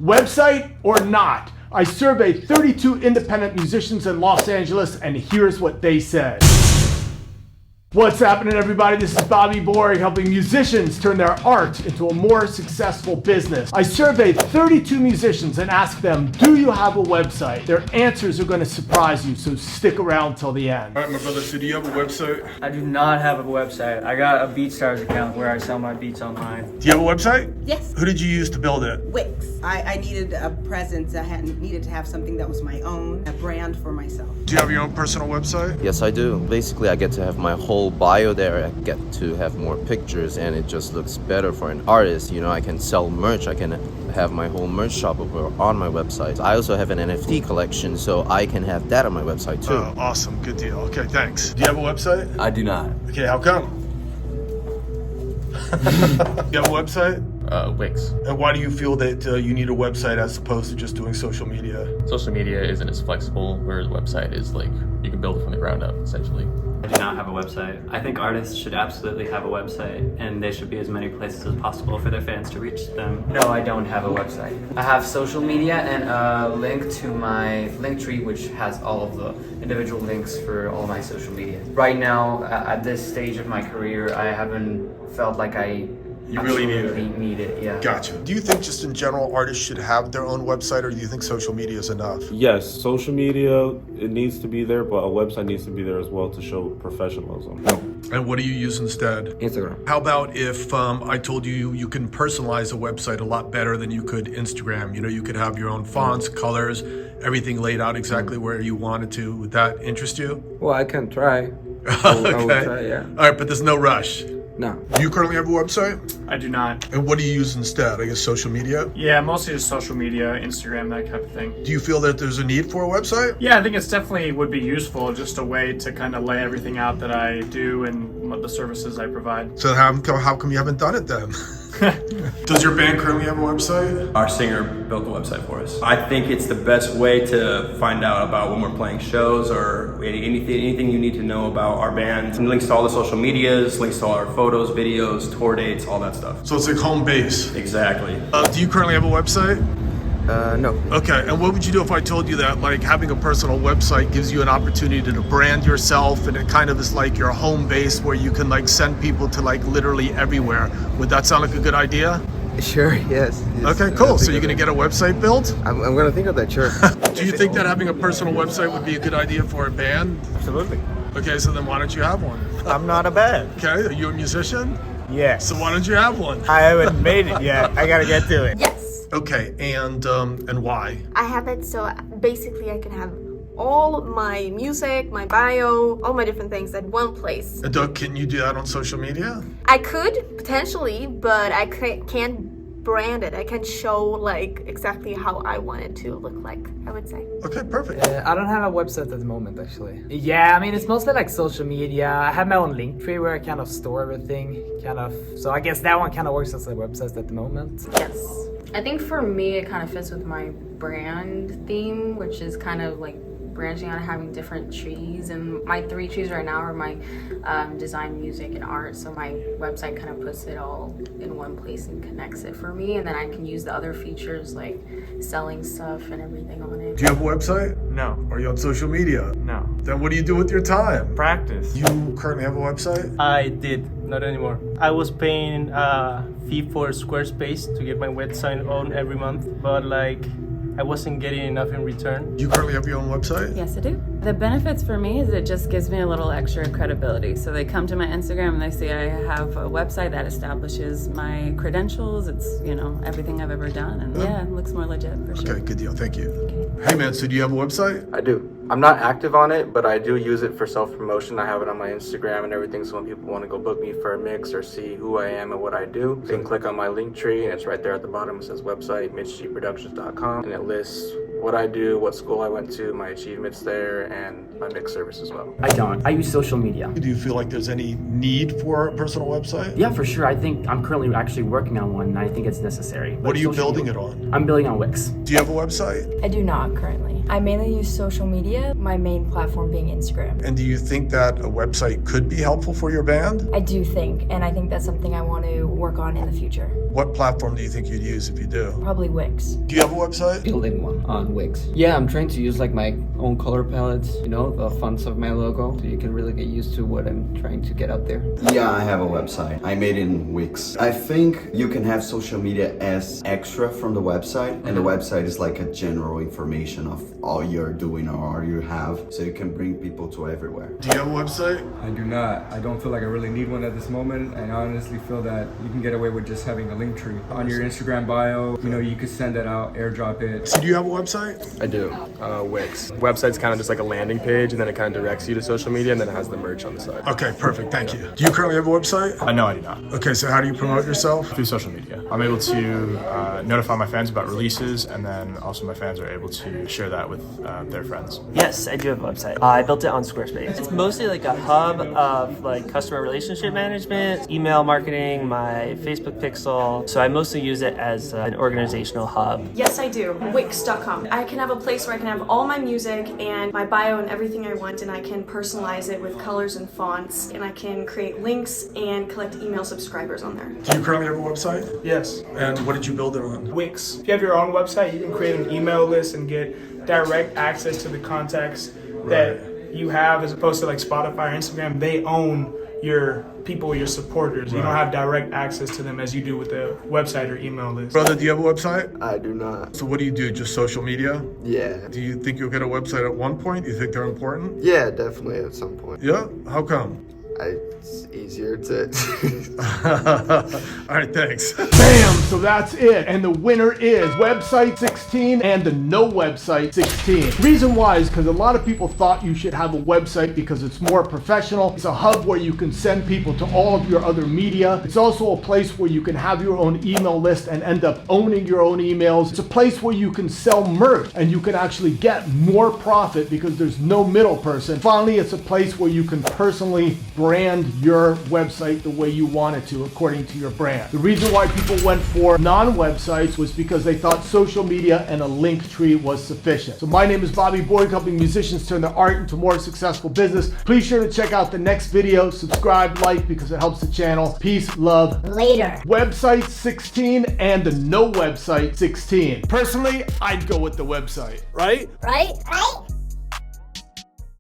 Website or not? I surveyed 32 independent musicians in Los Angeles, and here's what they said. What's happening, everybody? This is Bobby Borg, helping musicians turn their art into a more successful business. I surveyed 32 musicians and asked them, do you have a website? Their answers are going to surprise you, so stick around till the end. All right, my brother, so do you have a website? I do not have a website. I got a BeatStar account where I sell my beats online. Do you have a website? Yes. Who did you use to build it? Wix. I needed a presence. I needed to have something that was my own, a brand for myself. Do you have your own personal website? Yes, I do. Basically, I get to have my whole bio there. I get to have more pictures, and it just looks better for an artist. You know, I can sell merch. I can have my whole merch shop over on my website. I also have an NFT collection, so I can have that on my website too. Oh, awesome. Good deal. Okay, thanks. Do you have a website? I do not. Okay, how come? You have a website? Wix. And why do you feel that you need a website as opposed to just doing social media? Social media isn't as flexible, whereas a website is like, you can build it from the ground up, essentially. I do not have a website. I think artists should absolutely have a website, and they should be as many places as possible for their fans to reach them. No, I don't have a website. I have social media and a link to my LinkTree, which has all of the individual links for all my social media. Right now, at this stage of my career, I haven't felt like You really need it. Yeah. Gotcha. Do you think just in general artists should have their own website, or do you think social media is enough? Yes, social media, it needs to be there, but a website needs to be there as well to show professionalism. And what do you use instead? Instagram. How about if I told you you can personalize a website a lot better than you could Instagram? You know, you could have your own fonts, colors, everything laid out exactly where you wanted to. Would that interest you? Well, I can try. Okay. I would try, yeah. All right, but there's no rush. No. Do you currently have a website? I do not. And what do you use instead? I guess social media? Yeah, mostly just social media, Instagram, that type of thing. Do you feel that there's a need for a website? Yeah, I think it's definitely would be useful, just a way to kind of lay everything out that I do and what the services I provide. So how come you haven't done it then? Does your band currently have a website? Our singer built the website for us. I think it's the best way to find out about when we're playing shows or anything you need to know about our band. Links to all the social medias, links to all our photos, videos, tour dates, all that stuff. So it's like home base. Exactly. Do you currently have a website? No. Okay, and what would you do if I told you that like having a personal website gives you an opportunity to brand yourself, and it kind of is like your home base where you can like send people to like literally everywhere? Would that sound like a good idea? Sure, yes. Okay, cool. So you're gonna get a website built? I'm gonna think of that, sure. Do you think that having a personal website would be a good idea for a band? Absolutely. Okay, so then why don't you have one? I'm not a band. Okay, are you a musician? Yes. So why don't you have one? I haven't made it yet. I gotta get to it. Yes. Okay, and why? I have it so basically I can have all my music, my bio, all my different things at one place. And can you do that on social media? I could potentially, but I can't brand it. I can show like exactly how I want it to look like, I would say. Okay, perfect. I don't have a website at the moment, actually. Yeah, I mean, it's mostly like social media. I have my own LinkTree where I kind of store everything, so I guess that one kind of works as a website at the moment. Yes. I think for me, it kind of fits with my brand theme, which is kind of like branching out and having different trees. And my 3 trees right now are my design, music, and art. So my website kind of puts it all in one place and connects it for me. And then I can use the other features like selling stuff and everything on it. Do you have a website? No. Are you on social media? No. Then what do you do with your time? Practice. You currently have a website? I did, not anymore. I was paying a fee for Squarespace to get my website on every month, but like I wasn't getting enough in return. You currently have your own website? Yes, I do. The benefits for me is it just gives me a little extra credibility. So they come to my Instagram and they see I have a website that establishes my credentials. It's, you know, everything I've ever done. And yeah, it looks more legit for sure. Okay, good deal. Thank you. Okay. Hey man, so do you have a website? I do. I'm not active on it, but I do use it for self-promotion. I have it on my Instagram and everything, so when people want to go book me for a mix or see who I am and what I do, they can click on my Linktree, and it's right there at the bottom. It says website, mitchgproductions.com, and it lists what I do, what school I went to, my achievements there, and my mix service as well. I don't. I use social media. Do you feel like there's any need for a personal website? Yeah, for sure. I think I'm currently actually working on one, and I think it's necessary. What are you building it on? I'm building on Wix. Do you have a website? I do not currently. I mainly use social media, my main platform being Instagram. And do you think that a website could be helpful for your band? I do think, and I think that's something I want to work on in the future. What platform do you think you'd use if you do? Probably Wix. Do you have a website? Building one on Wix. Yeah, I'm trying to use like my own color palettes, you know, the fonts of my logo, so you can really get used to what I'm trying to get out there. Yeah, I have a website. I made it in Wix. I think you can have social media as extra from the website, and the website is like a general information of all you're doing or all you have, so you can bring people to everywhere. Do you have a website? I do not. I don't feel like I really need one at this moment. I honestly feel that you can get away with just having a LinkTree on your Instagram bio. You know, you could send that out, airdrop it. So do you have a website? I do. Wix. Website's kind of just like a landing page, and then it kind of directs you to social media, and then it has the merch on the side. Okay, perfect. Thank you. Do you currently have a website? No, I do not. Okay, so how do you promote yourself? Through social media. I'm able to notify my fans about releases, and then also my fans are able to share that with their friends. Yes, I do have a website. I built it on Squarespace. It's mostly like a hub of like customer relationship management, email marketing, my Facebook pixel. So I mostly use it as an organizational hub. Yes, I do. Wix.com. I can have a place where I can have all my music and my bio and everything I want, and I can personalize it with colors and fonts, and I can create links and collect email subscribers on there. Do you currently have a website? Yes. And what did you build it on? Wix. If you have your own website, you can create an email list and get direct access to the contacts that you have, as opposed to like Spotify or Instagram. They own your people, your supporters. You don't have direct access to them as you do with the website or email list. Brother, do you have a website? I do not. So what do you do? Just social media? Yeah. Do you think you'll get a website at one point? Do you think they're important? Yeah, definitely at some point. Yeah? How come? It's easier to... All right, thanks. Bam! So that's it. And the winner is website 16 and the no website 16. Reason why is because a lot of people thought you should have a website because it's more professional. It's a hub where you can send people to all of your other media. It's also a place where you can have your own email list and end up owning your own emails. It's a place where you can sell merch and you can actually get more profit because there's no middle person. Finally, it's a place where you can personally brand your website the way you want it to, according to your brand. The reason why people went for non-websites was because they thought social media and a LinkTree was sufficient. So my name is Bobby Borg, helping musicians turn their art into more successful business. Please sure to check out the next video, subscribe, like, because it helps the channel. Peace, love, later. Website 16 and the no website 16. Personally, I'd go with the website, right? Right?